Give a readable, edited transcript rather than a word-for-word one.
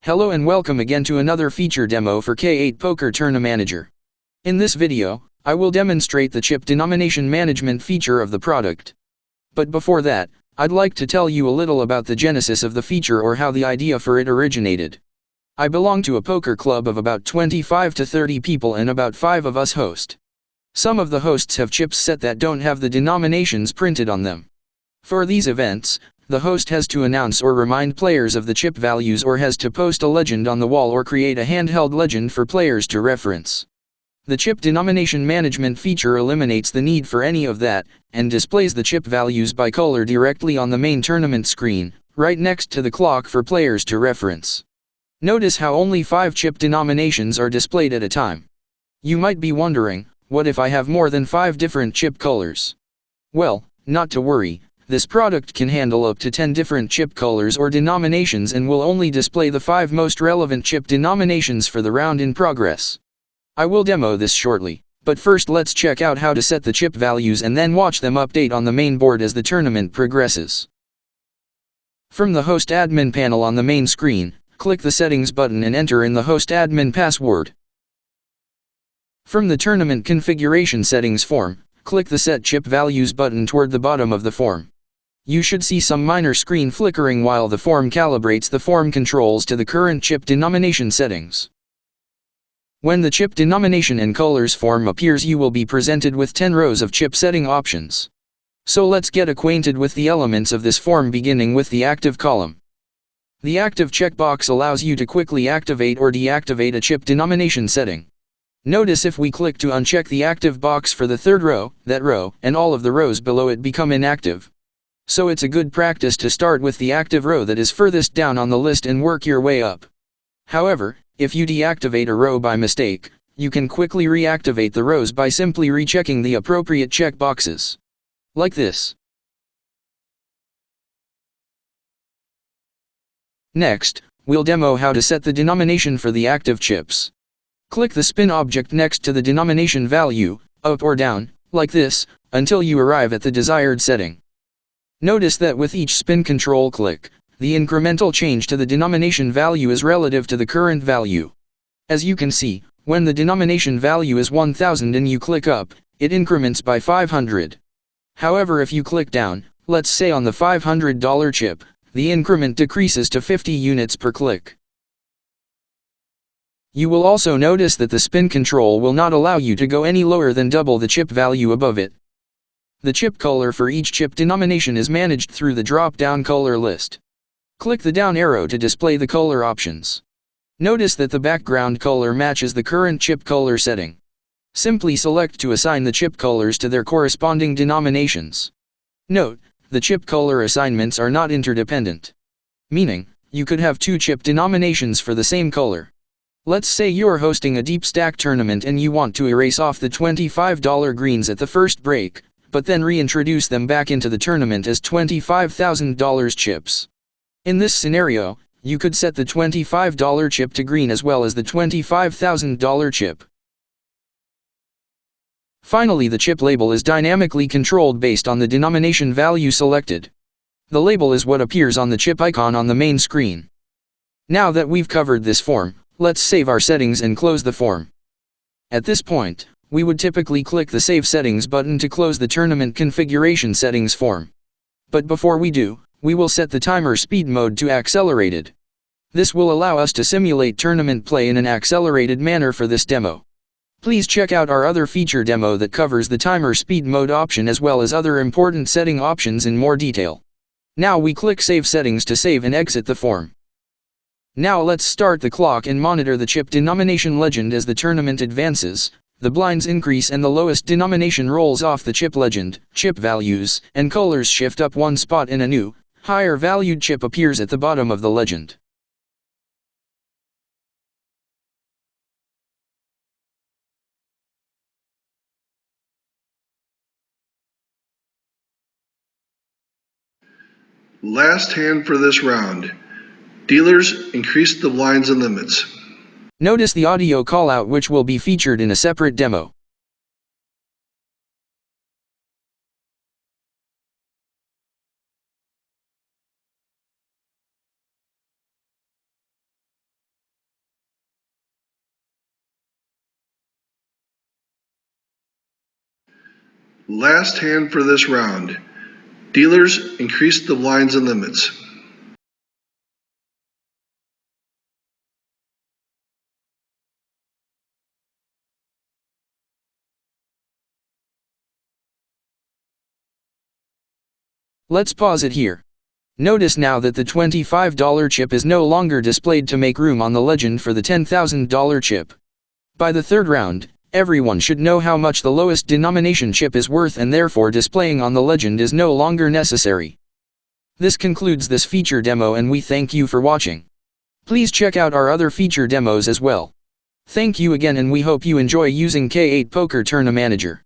Hello and welcome again to another feature demo for K8 Poker Tournament Manager. In this video, I will demonstrate the chip denomination management feature of the product. But before that, I'd like to tell you a little about the genesis of the feature or how the idea for it originated. I belong to a poker club of about 25 to 30 people and about 5 of us host. Some of the hosts have chips set that don't have the denominations printed on them. For these events, the host has to announce or remind players of the chip values or has to post a legend on the wall or create a handheld legend for players to reference. The chip denomination management feature eliminates the need for any of that, and displays the chip values by color directly on the main tournament screen, right next to the clock for players to reference. Notice how only 5 chip denominations are displayed at a time. You might be wondering, what if I have more than 5 different chip colors? Well, not to worry. This product can handle up to 10 different chip colors or denominations and will only display the 5 most relevant chip denominations for the round in progress. I will demo this shortly, but first let's check out how to set the chip values and then watch them update on the main board as the tournament progresses. From the host admin panel on the main screen, click the settings button and enter in the host admin password. From the tournament configuration settings form, click the set chip values button toward the bottom of the form. You should see some minor screen flickering while the form calibrates the form controls to the current chip denomination settings. When the chip denomination and colors form appears, you will be presented with 10 rows of chip setting options. So let's get acquainted with the elements of this form, beginning with the active column. The active checkbox allows you to quickly activate or deactivate a chip denomination setting. Notice if we click to uncheck the active box for the third row, that row and all of the rows below it become inactive. So it's a good practice to start with the active row that is furthest down on the list and work your way up. However, if you deactivate a row by mistake, you can quickly reactivate the rows by simply rechecking the appropriate checkboxes. Like this. Next, we'll demo how to set the denomination for the active chips. Click the spin object next to the denomination value, up or down, like this, until you arrive at the desired setting. Notice that with each spin control click, the incremental change to the denomination value is relative to the current value. As you can see, when the denomination value is 1000 and you click up, it increments by 500. However, if you click down, let's say on the $500 chip, the increment decreases to 50 units per click. You will also notice that the spin control will not allow you to go any lower than double the chip value above it. The chip color for each chip denomination is managed through the drop-down color list. Click the down arrow to display the color options. Notice that the background color matches the current chip color setting. Simply select to assign the chip colors to their corresponding denominations. Note, the chip color assignments are not interdependent. Meaning, you could have 2 chip denominations for the same color. Let's say you're hosting a deep stack tournament and you want to erase off the $25 greens at the first break, but then reintroduce them back into the tournament as $25,000 chips. In this scenario, you could set the $25 chip to green as well as the $25,000 chip. Finally, the chip label is dynamically controlled based on the denomination value selected. The label is what appears on the chip icon on the main screen. Now that we've covered this form, let's save our settings and close the form. At this point, we would typically click the Save Settings button to close the tournament configuration settings form. But before we do, we will set the timer speed mode to accelerated. This will allow us to simulate tournament play in an accelerated manner for this demo. Please check out our other feature demo that covers the timer speed mode option as well as other important setting options in more detail. Now we click Save Settings to save and exit the form. Now let's start the clock and monitor the chip denomination legend as the tournament advances. The blinds increase and the lowest denomination rolls off the chip legend, chip values, and colors shift up 1 spot and a new, higher valued chip appears at the bottom of the legend. Last hand for this round. Dealers, increase the blinds and limits. Notice the audio callout which will be featured in a separate demo. Last hand for this round. Dealers, increase the blinds and limits. Let's pause it here. Notice now that the $25 chip is no longer displayed to make room on the legend for the $10,000 chip. By the third round, everyone should know how much the lowest denomination chip is worth, and therefore displaying on the legend is no longer necessary. This concludes this feature demo, and we thank you for watching. Please check out our other feature demos as well. Thank you again, and we hope you enjoy using K8 Poker Tournament Manager.